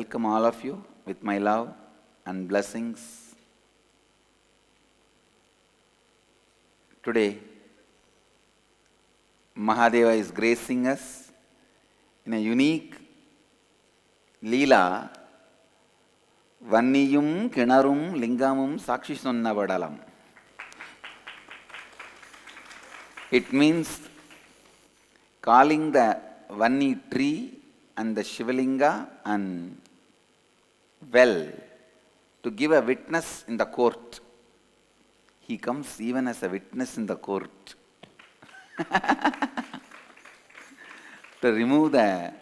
welcome all of you with my love and blessings. Today, Mahadeva is gracing us in a unique leela, VANNIYUM KINARUM LINGAVUM SAAKSHI SONNA VADALAM. It means calling the Vanni tree and the Shiva Linga and well to give a witness in the court. He comes even as a witness in the court to remove the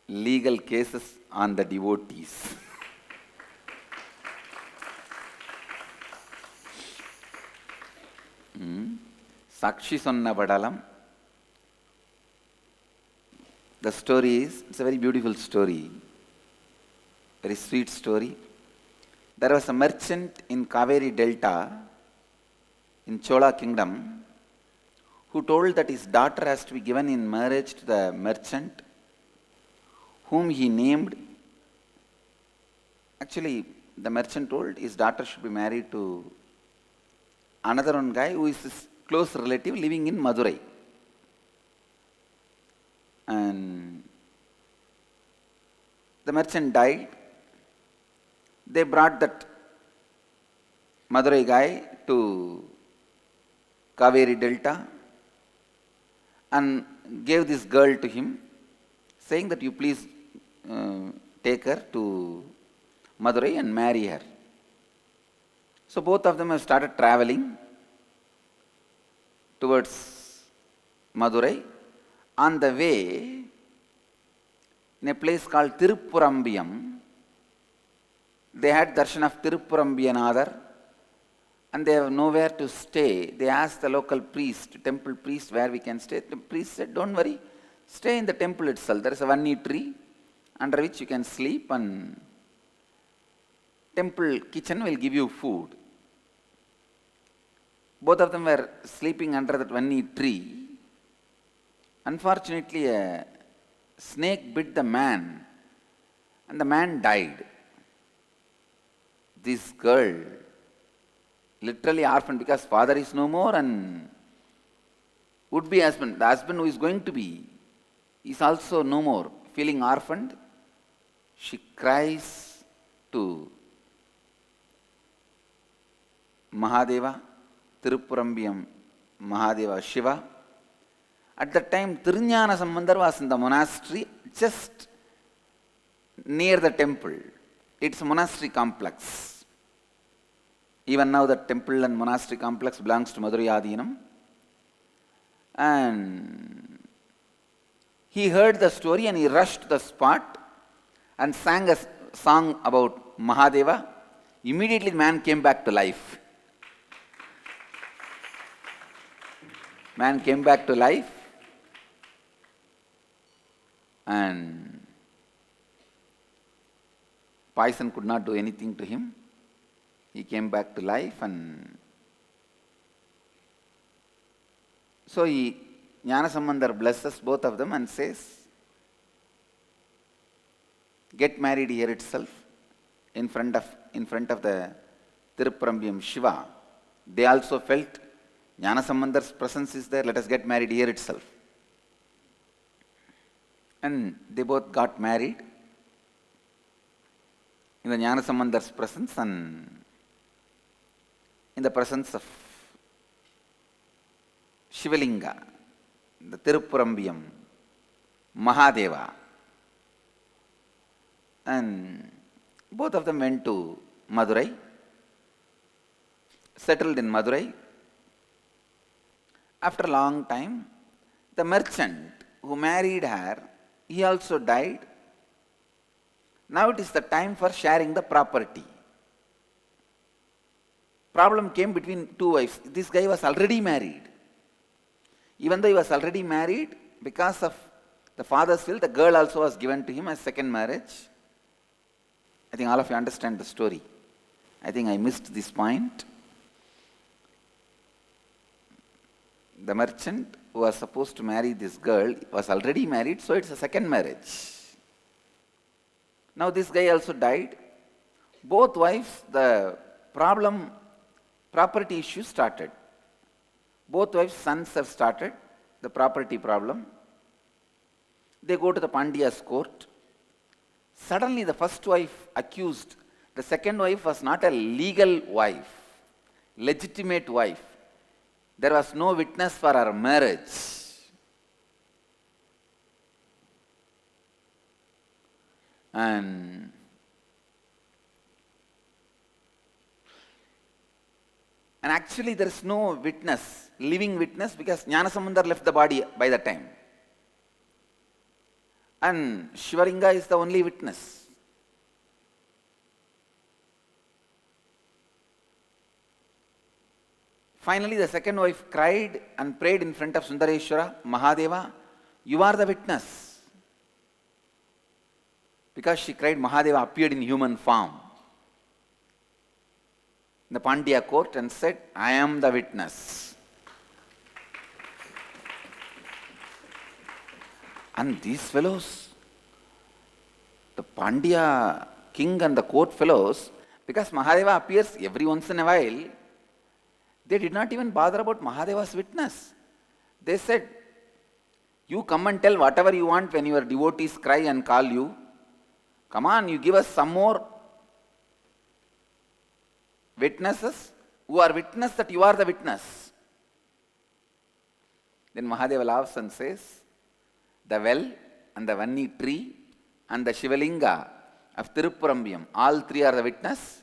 legal cases on the devotees. Saakshi Sonna Vadalam. The story is, it's a very beautiful story, very sweet story. There was a merchant in Kaveri Delta in Chola Kingdom who told that his daughter has to be given in marriage to the merchant whom he named. Actually, the merchant told his daughter should be married to another one guy who is his close relative living in Madurai. And the merchant died. They brought that Madurai guy to Kaveri Delta and gave this girl to him, saying that you please take her to Madurai and marry her. So both of them have started traveling towards Madurai. On the way, in a place called Tirupurambiyam, they had darshan of Tirupurambiyanathar and they have nowhere to stay. They asked the local priest, temple priest, where we can stay. The priest said, don't worry, stay in the temple itself. There is a Vanni tree under which you can sleep and temple kitchen will give you food. Both of them were sleeping under that Vanni tree. Unfortunately, a snake bit the man and the man died. This girl, literally orphaned because father is no more and would-be husband, the husband who is going to be, is also no more. Feeling orphaned, she cries to Mahadeva, Tirupurambiyam Mahadeva Shiva. At that time, Nithyananda Satsang was in the monastery just near the temple. It's a monastery complex. Even now the temple and monastery complex belongs to Madurai Adinam. And he heard the story and he rushed to the spot and sang a song about Mahadeva. Immediately the man came back to life. Man came back to life. And poison could not do anything to him. He came back to life and so Jnanasambandar blesses both of them and says, get married here itself in front of the Tirupurambiyam Shiva. They also felt Jnanasambandar's presence is there, let us get married here itself. And they both got married in the Jnanasambandar's presence and in the presence of Shiva Linga, the Tirupurambiyam Mahadeva. And both of them went to Madurai, settled in Madurai. After a long time, the merchant who married her, he also died. Now it is the time for sharing the property. Problem came between two wives. This guy was already married. Even though he was already married, because of the father's will, the girl also was given to him as second marriage. I think all of you understand the story. I think I missed this point. the merchant who was supposed to marry this girl was already married, so it's a second marriage. Now this guy also died. Both wives, the property issue started. Both wives' sons have started the property problem. They go to the Pandya's court. Suddenly the first wife accused the second wife was not a legal wife, legitimate wife. There was no witness for her marriage. And actually there is no witness, living witness, because Jnanasamundar left the body by that time. And Shiva Linga is the only witness. Finally, the second wife cried and prayed in front of Sundareshwara, Mahadeva, you are the witness. Because she cried, Mahadeva appeared in human form in the Pandya court and said, I am the witness. And these fellows, the Pandya king and the court fellows, because Mahadeva appears every once in a while, they did not even bother about Mahadeva's witness. They said, you come and tell whatever you want when your devotees cry and call you. Come on, you give us some more witnesses who are witness that you are the witness. Then Mahadeva laughs and says, the well and the Vanni tree and the Shiva Linga of Tirupurambiyam, all three are the witness.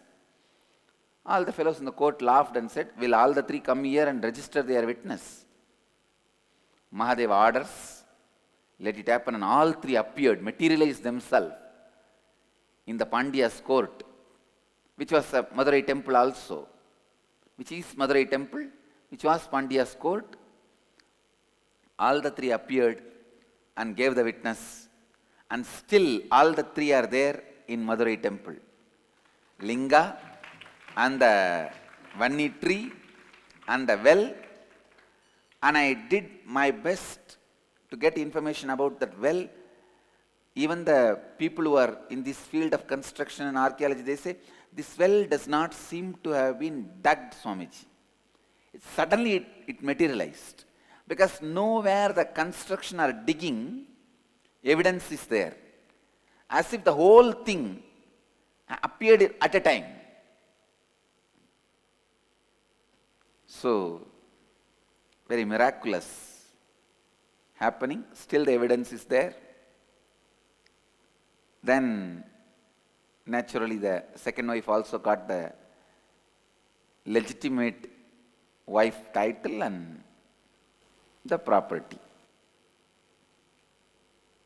All the fellows in the court laughed and said, will all the three come here and register their witness? Mahadeva orders, let it happen, and all three appeared, materialized themselves in the Pandya's court, which was a Madurai temple also, which is Madurai temple, which was Pandya's court. All the three appeared and gave the witness, and still all the three are there in Madurai temple. Linga and the Vanni tree and the well, and I did my best to get information about that well. Even the people who are in this field of construction and archaeology, they say, this well does not seem to have been dug, Swamiji. Suddenly it materialized. Because nowhere the construction or digging evidence is there. As if the whole thing appeared at a time. So, very miraculous happening. Still the evidence is there. Then, naturally, the second wife also got the legitimate wife title and the property.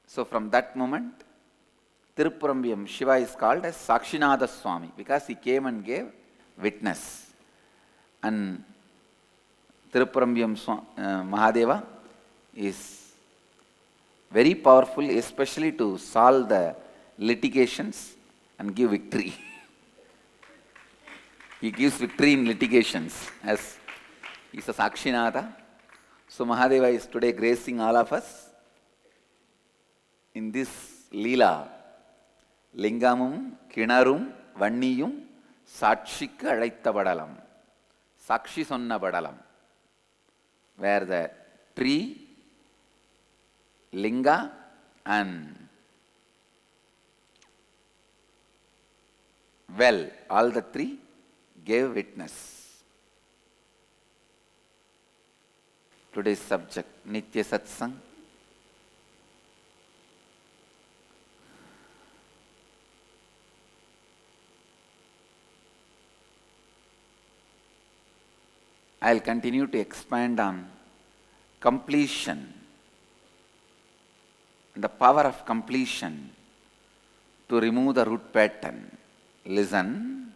So, from that moment, Tirupurambiyam Shiva is called as Sakshinada Swami because he came and gave witness. And Tirupurambiyam Mahadeva is very powerful, especially to solve the litigations and give victory. He gives victory in litigations as he is a Sakshinada. So Mahadeva is today gracing all of us in this leela. Lingavum, KINARUM, VANNIYUM, Sakshikku Azhaitha Vadalam. Sakshi Sonna Vadalam. Where the tree, linga and well, all the three gave witness. Today's subject, Nitya Satsang. I will continue to expand on completion and the power of completion to remove the root pattern. Listen.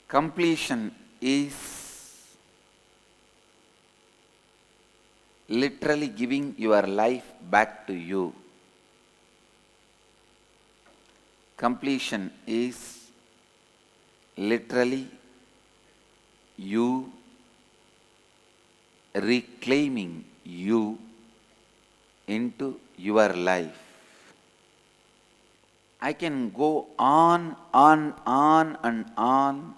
Completion is literally giving your life back to you. Completion is literally you reclaiming you into your life. I can go on and on.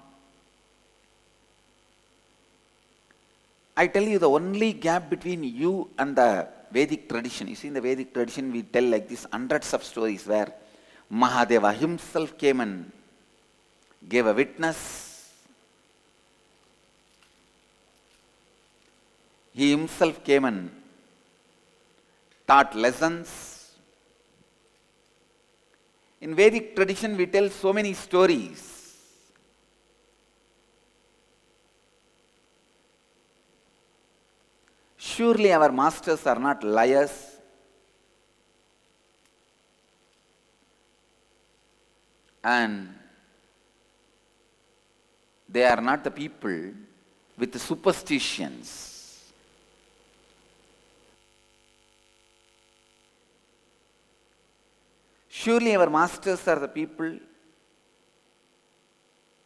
I tell you, the only gap between you and the Vedic tradition, you see, in the Vedic tradition we tell like this hundreds of stories where Mahadeva himself came and gave a witness. He himself came and taught lessons. In Vedic tradition we tell so many stories. Surely our masters are not liars. And they are not the people with superstitions. Surely our masters are the people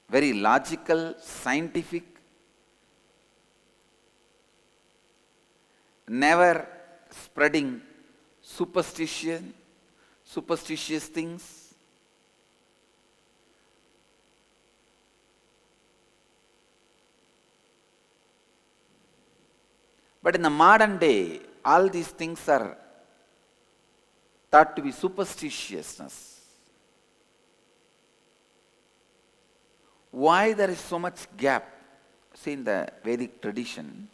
very logical, scientific, never spreading superstitious things. But in the modern day, all these things are thought to be superstitiousness. Why there is so much gap? See, in the Vedic tradition,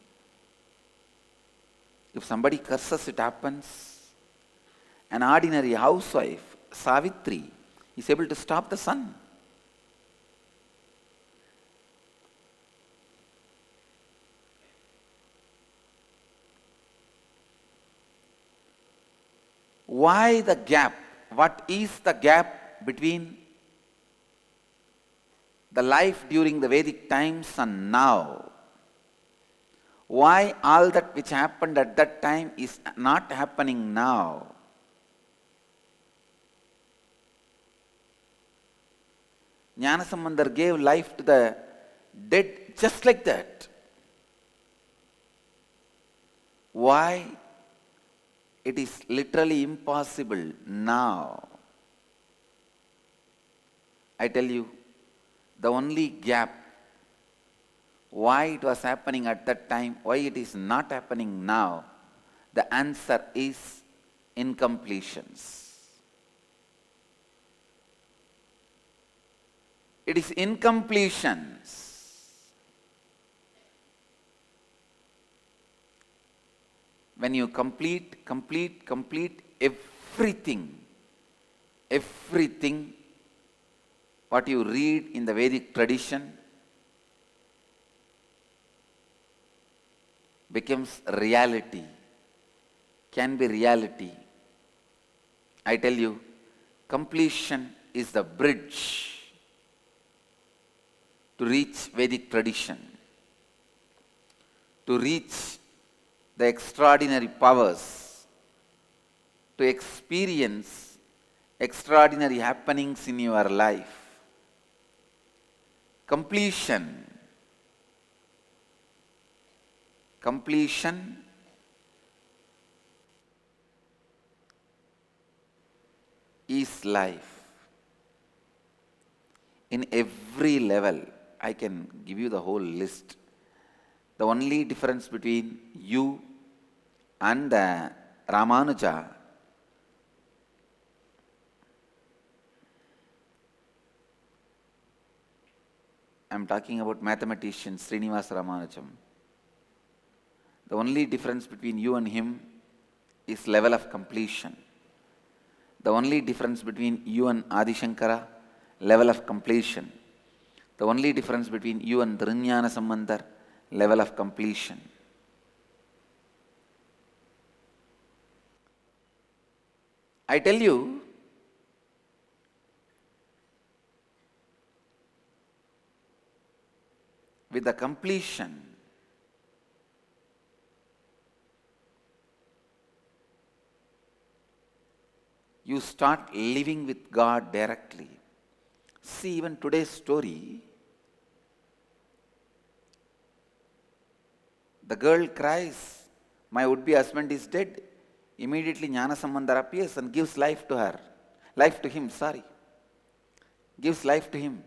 if somebody curses, it happens. An ordinary housewife, Savitri, is able to stop the sun. Why the gap? What is the gap between the life during the Vedic times and now? Why all that which happened at that time is not happening now? Jnanasambandar gave life to the dead just like that. Why? It is literally impossible now. I tell you, the only gap, why it was happening at that time, why it is not happening now, the answer is incompletions. It is incompletions. When you complete everything what you read in the Vedic tradition becomes reality, can be reality. I tell you, completion is the bridge to reach Vedic tradition, to reach the extraordinary powers, to experience extraordinary happenings in your life. Completion is life. In every level, I can give you the whole list. The only difference between you and Ramanuja I am talking about mathematician Srinivasa Ramanujam. The only difference between you and him is level of completion. The only difference between you and Adi Shankara, level of completion. The only difference between you and Nithyananda Satsang, level of completion. I tell you, with the completion, you start living with God directly. See, even today's story, the girl cries, my would-be husband is dead. Immediately Jnana Sambandhar appears and gives life to her. Life to him, sorry. Gives life to him.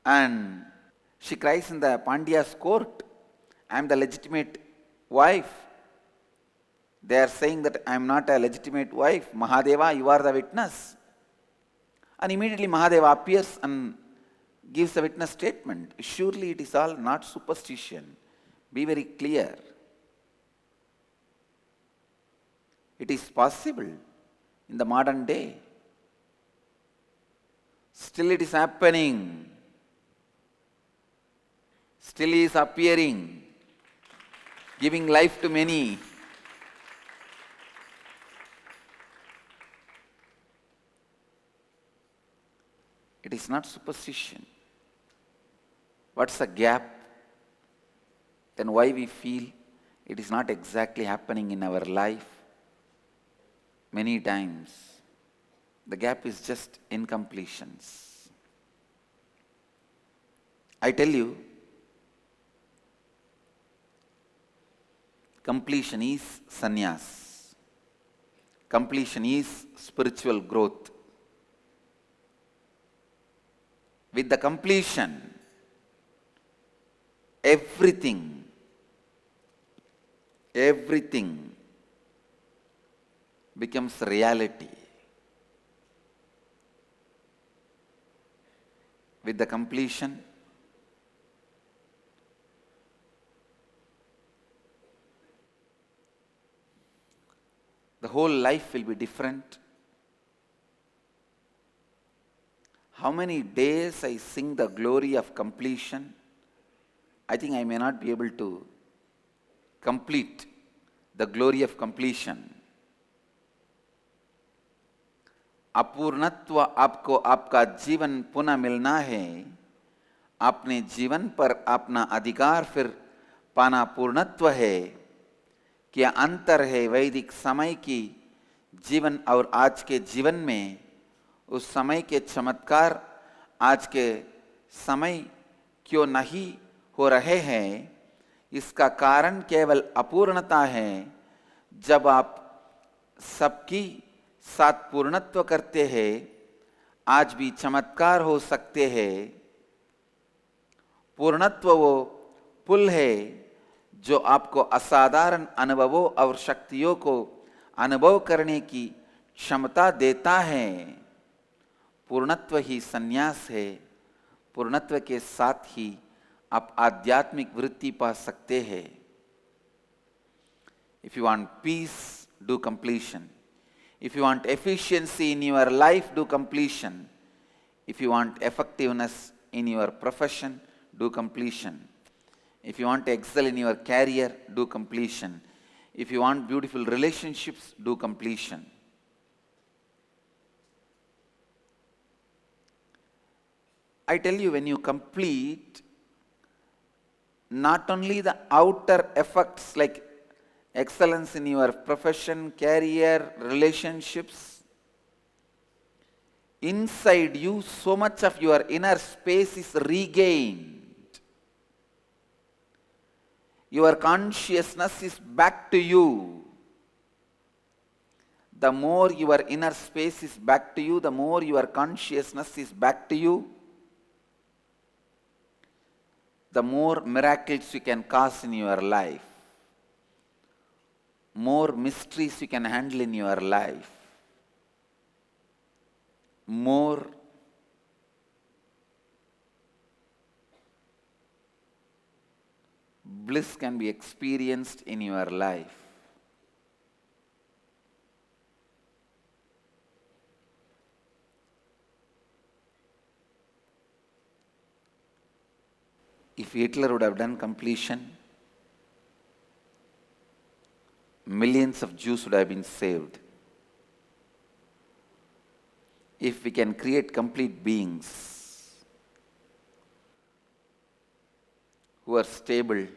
And she cries in the Pandya's court, I am the legitimate wife. They are saying that I am not a legitimate wife. Mahadeva, you are the witness. And immediately Mahadeva appears and gives a witness statement. Surely it is all not superstition. Be very clear. It is possible in the modern day. Still it is happening. Still he is appearing, giving life to many. It is not superstition. What's the gap? Then why we feel it is not exactly happening in our life? Many times, the gap is just incompletions. I tell you, completion is sannyas. Completion is spiritual growth. With the completion, everything becomes reality. With the completion, the whole life will be different. How many days I sing the glory of completion, I think I may not be able to complete the glory of completion. अपूर्णत्व आपको आपका जीवन पुनः मिलना है, अपने जीवन पर अपना अधिकार फिर पाना पूर्णत्व है। क्या अंतर है वैदिक समय की जीवन और आज के जीवन में? उस समय के चमत्कार आज के समय क्यों नहीं हो रहे हैं? इसका कारण केवल अपूर्णता है। जब आप सबकी साथ पूर्णत्व करते हैं, आज भी चमत्कार हो सकते हैं। पूर्णत्व वो पुल है जो आपको असाधारण अनुभवों और शक्तियों को अनुभव करने की क्षमता देता है। पूर्णत्व ही संन्यास है। पूर्णत्व के साथ ही आप आध्यात्मिक वृत्ति पा सकते हैं। If you want peace, do completion. If you want efficiency in your life, do completion. If you want effectiveness in your profession, do completion. If you want to excel in your career, do completion. If you want beautiful relationships, do completion. I tell you, when you complete, not only the outer effects like excellence in your profession, career, relationships, inside you so much of your inner space is regained. Your consciousness is back to you. The more your inner space is back to you, the more your consciousness is back to you, the more miracles you can cause in your life. More mysteries you can handle in your life. More bliss can be experienced in your life. If Hitler would have done completion, millions of Jews would have been saved. If we can create complete beings who are stable,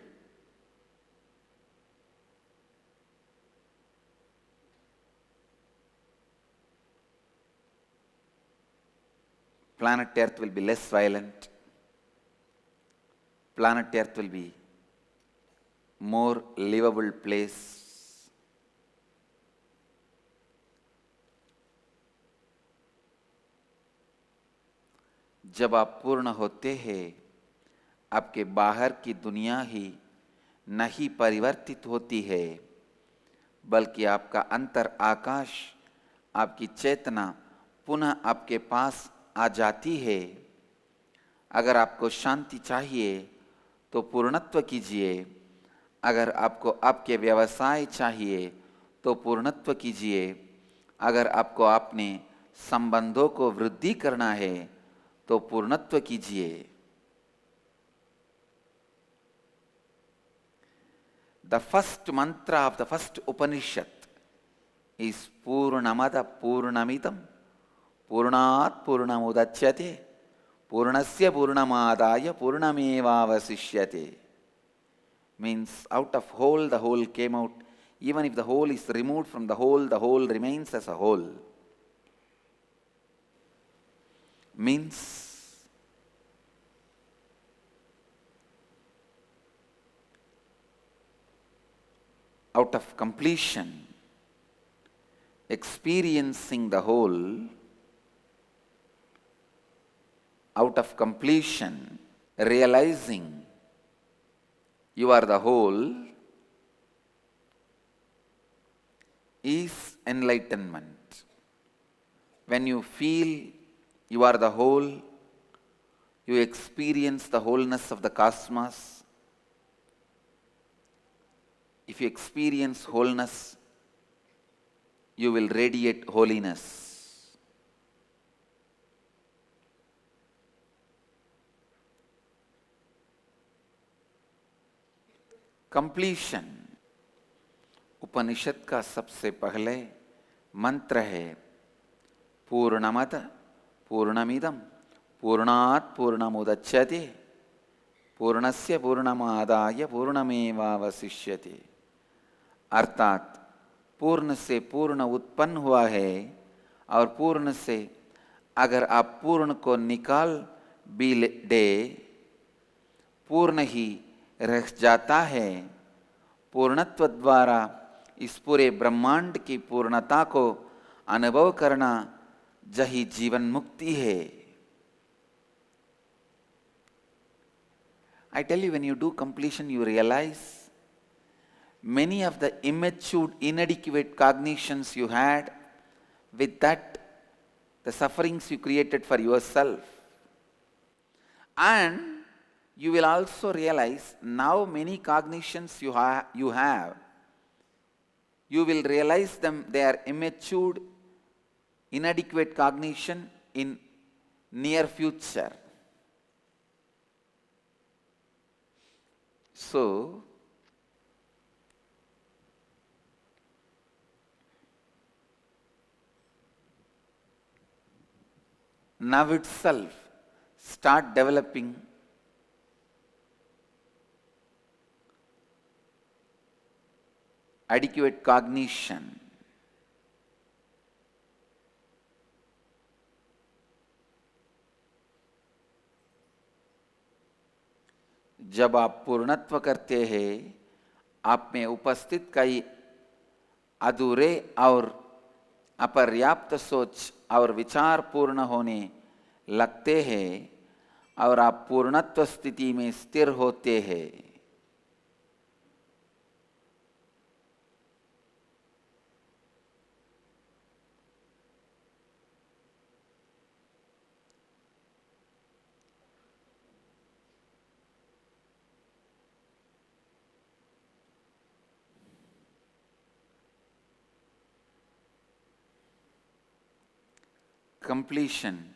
planet Earth will be less violent. Planet Earth will be more livable place. जब आप पूर्ण होते हैं, आपके बाहर की दुनिया ही नहीं परिवर्तित होती है, बल्कि आपका अंतर आकाश, आपकी चेतना पुनः आपके पास आ जाती है। अगर आपको शांति चाहिए तो पूर्णत्व कीजिए, अगर आपको आपके व्यवसाय चाहिए तो पूर्णत्व कीजिए, अगर आपको अपने संबंधों को वृद्धि करना है तो पूर्णत्व कीजिए। The first mantra of the first Upanishad is Purnamada Purnamidam Purnat Purnamudachyate Purnasya Purnamadaya Purnamevavasishyate. Means out of whole the whole came out. Even if the whole is removed from the whole remains as a whole. Means out of completion, experiencing the whole, out of completion, realizing you are the whole, is enlightenment. When you feel you are the whole, you experience the wholeness of the cosmos. If you experience wholeness, you will radiate holiness. Completion. उपनिषद का सबसे पहले मंत्र है पूर्णमद पूर्णमिदं पूर्णात् पूर्णमुदच्यते पूर्णस्य पूर्णमादाय पूर्णमेवावशिष्यते। अर्थात पूर्ण से पूर्ण उत्पन्न हुआ है और पूर्ण से अगर आप पूर्ण को निकाल भी दे पूर्ण ही रह जाता है। पूर्णत्व द्वारा इस पूरे ब्रह्मांड की पूर्णता को अनुभव करना यही जीवन मुक्ति है। I tell you, when you do completion, you realize many of the immature, inadequate cognitions you had, with that, the sufferings you created for yourself. And you will also realize now many cognitions you have, you will realize them, they are immature, inadequate cognition in near future. So, now itself start developing adequate cognition. जब आप पूर्णत्व करते हैं, आप में उपस्थित कई अधूरे और अपर्याप्त सोच और विचार पूर्ण होने लगते हैं और आप पूर्णत्व स्थिति में स्थिर होते हैं। Completion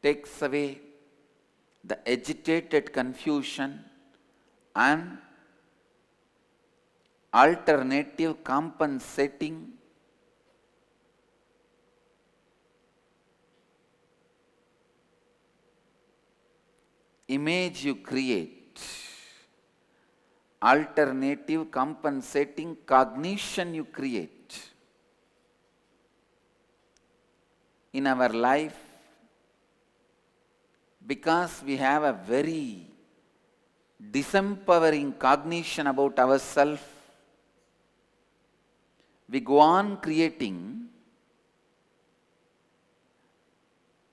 takes away the agitated confusion and alternative compensating image you create, alternative compensating cognition you create. In our life, because we have a very disempowering cognition about ourselves, we go on creating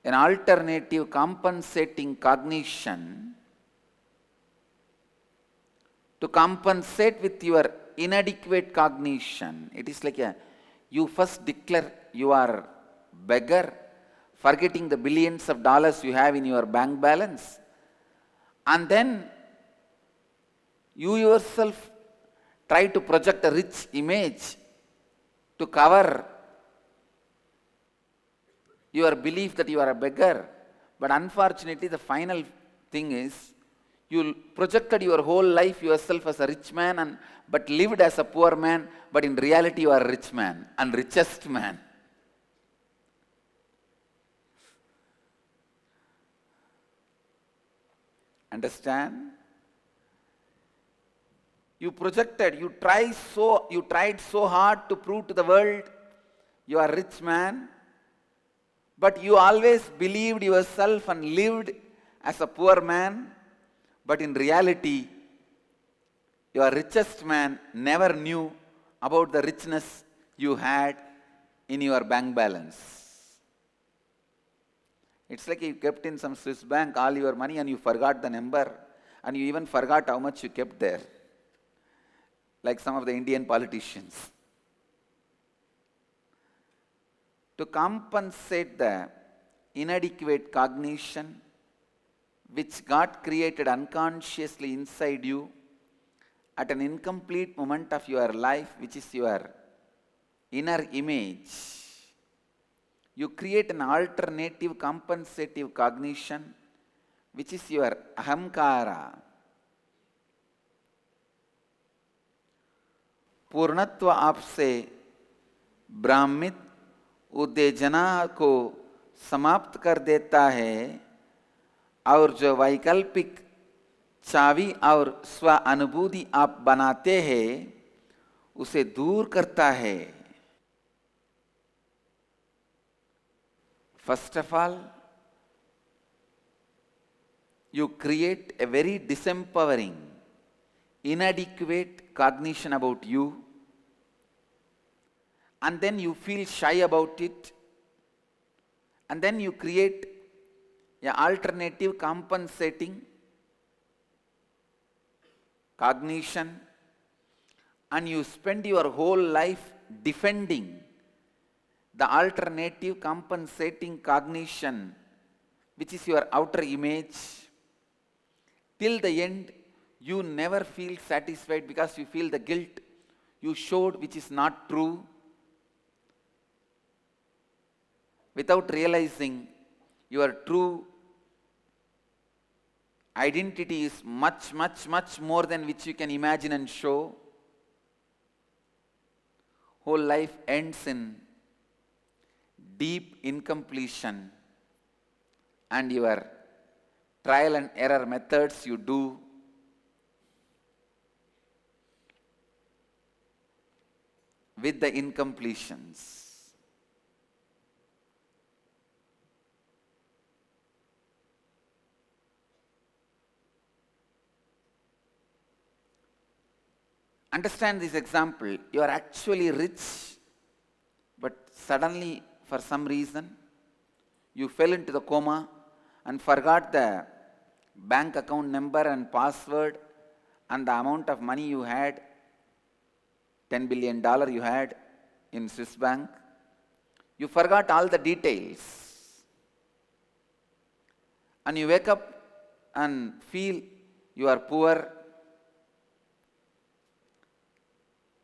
an alternative compensating cognition to compensate with your inadequate cognition. It is like you first declare you are beggar, forgetting the billions of dollars you have in your bank balance, and then you yourself try to project a rich image to cover your belief that you are a beggar. But unfortunately, the final thing is, you projected your whole life yourself as a rich man, but lived as a poor man, but in reality you are a rich man and richest man. Understand? You projected, you tried so hard to prove to the world you are a rich man, but you always believed yourself and lived as a poor man, but in reality, your richest man never knew about the richness you had in your bank balance. It's like you kept in some Swiss bank all your money and you forgot the number, and you even forgot how much you kept there, like some of the Indian politicians. To compensate the inadequate cognition which got created unconsciously inside you at an incomplete moment of your life, which is your inner image, you create an alternative compensative cognition, which is your ahamkara. पूर्णत्व आपसे ब्राह्मित उत्तेजना को समाप्त कर देता है और जो वैकल्पिक चावी और स्व अनुभूति आप बनाते हैं उसे दूर करता है. First of all, you create a very disempowering, inadequate cognition about you, and then you feel shy about it, and then you create an alternative compensating cognition, and you spend your whole life defending the alternative compensating cognition, which is your outer image. Till the end, you never feel satisfied because you feel the guilt you showed, which is not true, without realizing your true identity is much, much, much more than which you can imagine and show. Whole life ends in deep incompletion, and your trial and error methods you do with the incompletions. Understand this example. You are actually rich, but suddenly, for some reason, you fell into the coma and forgot the bank account number and password and the amount of money you had, $10 billion you had in Swiss bank. You forgot all the details. And you wake up and feel you are poor,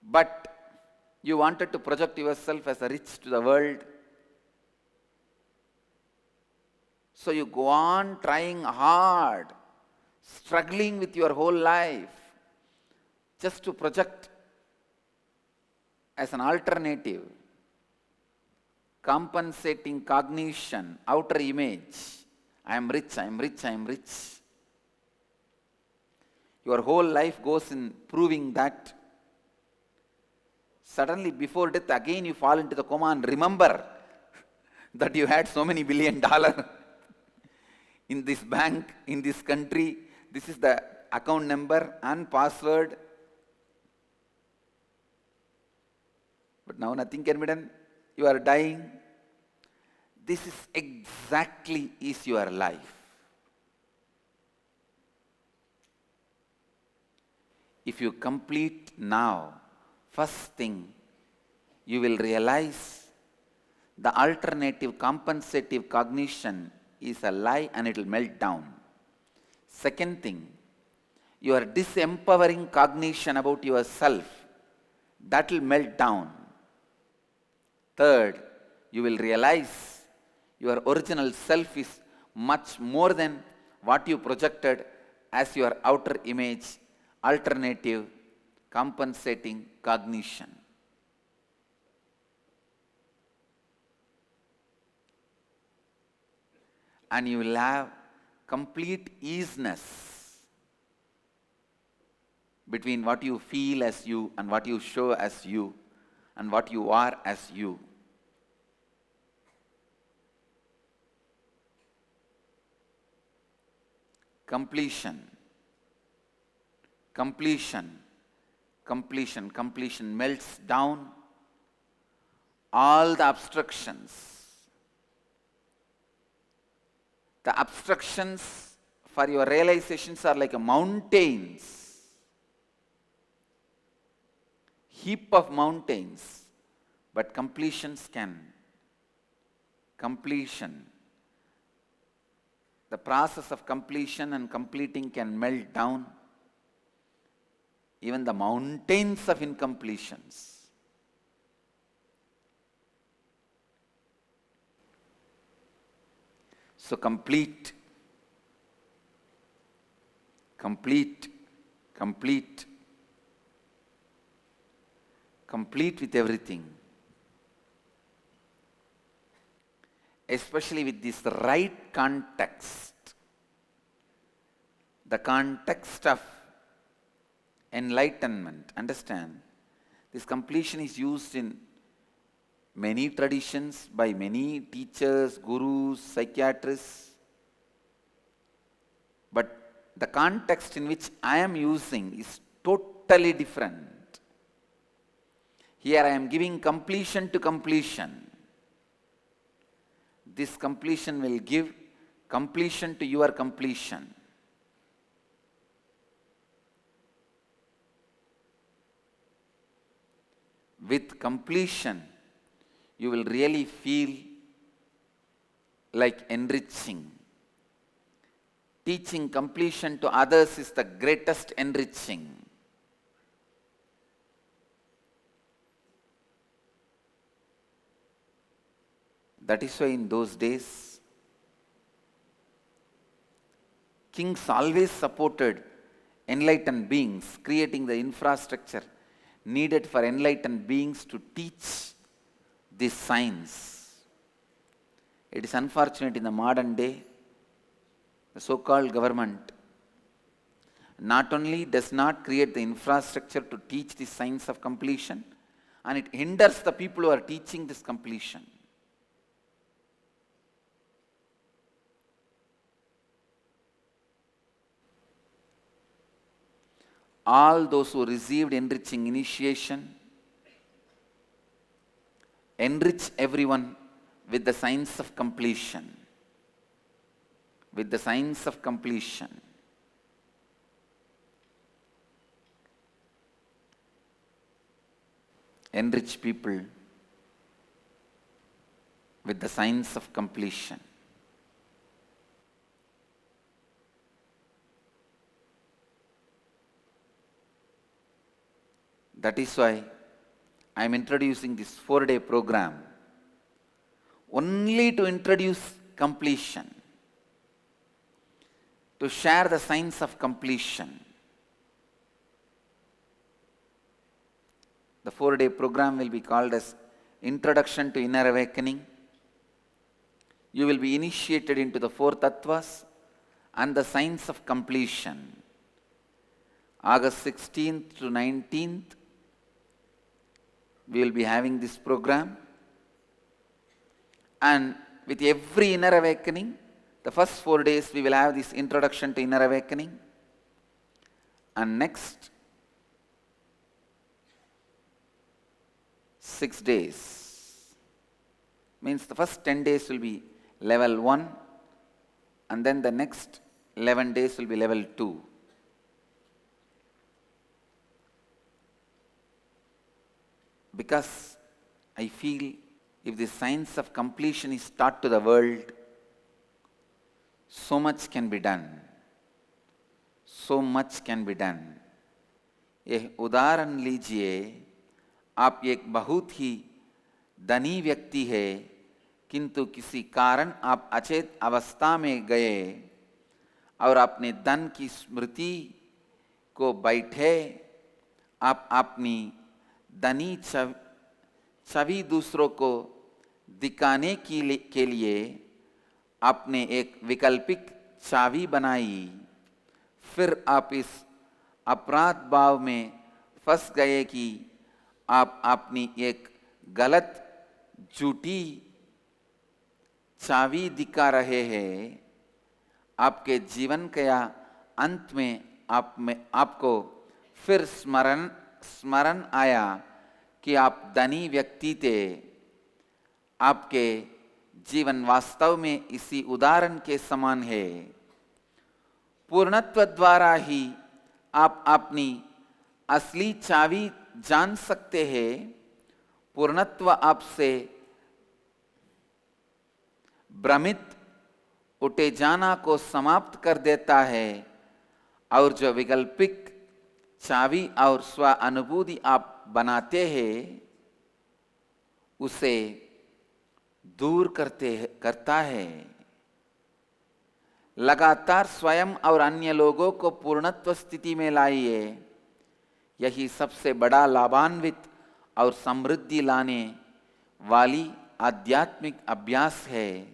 but you wanted to project yourself as a rich to the world. So you go on trying hard, struggling with your whole life, just to project as an alternative, compensating cognition, outer image. I am rich, I am rich, I am rich. Your whole life goes in proving that. Suddenly, before death, again you fall into the coma and remember that you had so many $1 billion in this bank, in this country, this is the account number and password. But now nothing can be done. You are dying. This is exactly is your life. If you complete now, first thing, you will realize the alternative compensative cognition is a lie and it will melt down. Second thing, your disempowering cognition about yourself, that will melt down. Third, you will realize your original self is much more than what you projected as your outer image, alternative compensating cognition. And you will have complete easiness between what you feel as you and what you show as you and what you are as you. Completion melts down all the obstructions. The obstructions for your realizations are like mountains, heap of mountains, but the process of completion and completing can melt down even the mountains of incompletions. So complete with everything. Especially with this right context, the context of enlightenment. Understand, this completion is used in many traditions by many teachers, gurus, psychiatrists. But the context in which I am using is totally different. Here I am giving completion to completion. This completion will give completion to your completion. With completion, you will really feel like enriching. Teaching completion to others is the greatest enriching. That is why in those days, kings always supported enlightened beings, creating the infrastructure needed for enlightened beings to teach this science. It is unfortunate in the modern day, the so-called government not only does not create the infrastructure to teach the science of completion, and it hinders the people who are teaching this completion. All those who received enriching initiation enrich everyone with the science of completion. With the science of completion. Enrich people with the science of completion. That is why I am introducing this 4-day program only to introduce completion, to share the science of completion. The 4-day program will be called as Introduction to Inner Awakening. You will be initiated into the 4 tattvas and the science of completion. August 16th to 19th, we will be having this program, and with every inner awakening, The first 4 days we will have this introduction to inner awakening, and next 6 days, means the first 10 days will be level 1, and then the next 11 days will be level 2. Because I feel if the science of completion is taught to the world, so much can be done. So much can be done. एक उदाहरण लीजिए, आप एक बहुत ही धनी व्यक्ति है, किंतु किसी कारण आप अचेत अवस्था में गए और अपने धन की स्मृति को बैठे, आप अपनी धनी छवि दूसरों को दिखाने के लिए आपने एक वैकल्पिक चाबी बनाई, फिर आप इस अपराध भाव में फंस गए कि आप अपनी एक गलत झूठी चाबी दिखा रहे हैं। आपके जीवन के अंत में आपको फिर स्मरण आया कि आप धनी व्यक्ति थे। आपके जीवन वास्तव में इसी उदाहरण के समान है। पूर्णत्व द्वारा ही आप अपनी असली चाबी जान सकते हैं। पूर्णत्व आपसे भ्रमित उत्तेजना को समाप्त कर देता है, और जो वैकल्पिक चाबी और स्व अनुभूति आप बनाते हैं, उसे दूर करता है। लगातार स्वयं और अन्य लोगों को पूर्णत्व स्थिति में लाइए। यही सबसे बड़ा लाभान्वित और समृद्धि लाने वाली आध्यात्मिक अभ्यास है।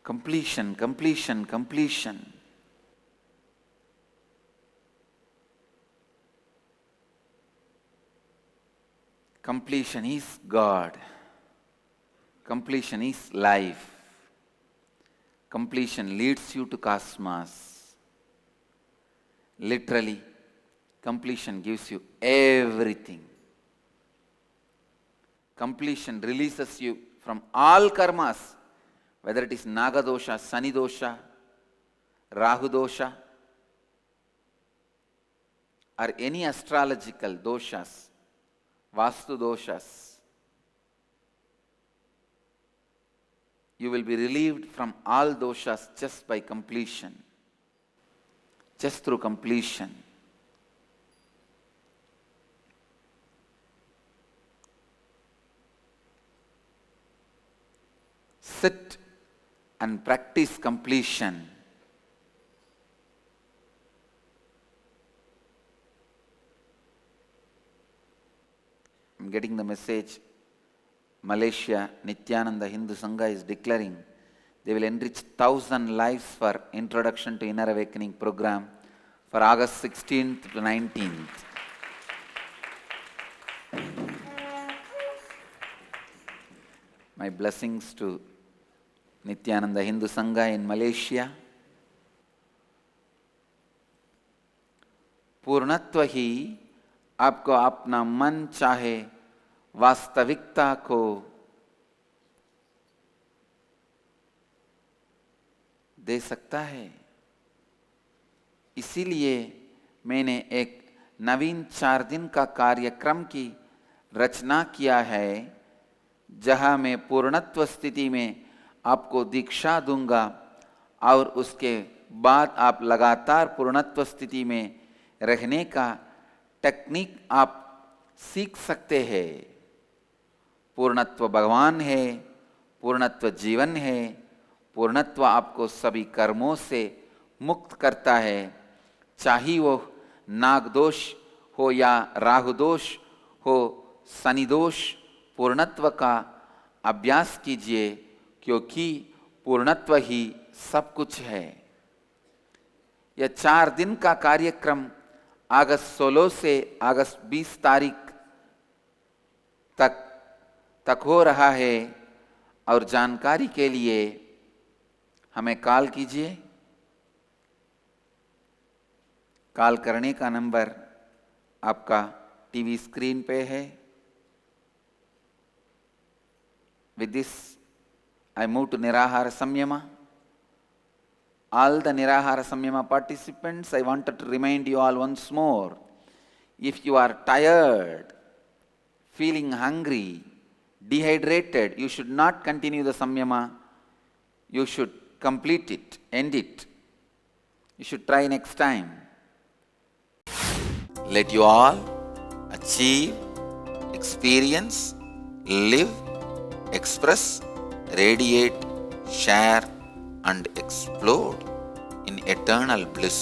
Completion, completion, completion. Completion is God. Completion is life. Completion leads you to cosmos. Literally, completion gives you everything. Completion releases you from all karmas, whether it is Naga dosha, Sani dosha, Rahu dosha, or any astrological doshas, Vastu doshas. You will be relieved from all doshas just by completion, just through completion. Sit and practice completion. I'm getting the message. Malaysia, Nithyananda Hindu Sangha is declaring they will enrich 1,000 lives for Introduction to Inner Awakening program for August 16th to 19th. My blessings to Nithyananda Hindu Sangha in Malaysia. पूर्णत्व ही आपको अपना मन चाहे वास्तविकता को दे सकता है। इसीलिए मैंने एक नवीन 4 दिन का कार्यक्रम की रचना किया है, जहां मैं पूर्णत्व स्थिति में आपको दीक्षा दूंगा और उसके बाद आप लगातार पूर्णत्व स्थिति में रहने का टेक्निक आप सीख सकते हैं। पूर्णत्व भगवान है, पूर्णत्व जीवन है, पूर्णत्व आपको सभी कर्मों से मुक्त करता है, चाहे वो नाग दोष हो या राहु दोष हो, शनि दोष। पूर्णत्व का अभ्यास कीजिए, क्योंकि पूर्णत्व ही सब कुछ है। यह 4 दिन का कार्यक्रम अगस्त 16 से अगस्त 20 तारीख तक हो रहा है और जानकारी के लिए हमें कॉल कीजिए। कॉल करने का नंबर आपका टीवी स्क्रीन पे है। With this, I move to Nirahara Samyama. All the Nirahara Samyama participants, I wanted to remind you all once more. If you are tired, feeling hungry, dehydrated, you should not continue the Samyama. You should complete it, end it. You should try next time. Let you all achieve, experience, live, express, radiate, share and explode in eternal bliss.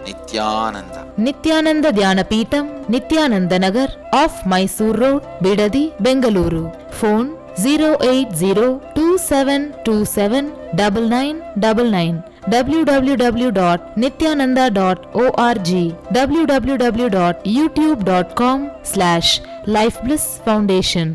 Nithyananda. Nithyananda Dhyanapitham, Nithyananda Nagar, off Mysore Road, Bidadi, Bengaluru. Phone 08027279999. www.nithyananda.org. www.youtube.com/Life Bliss Foundation.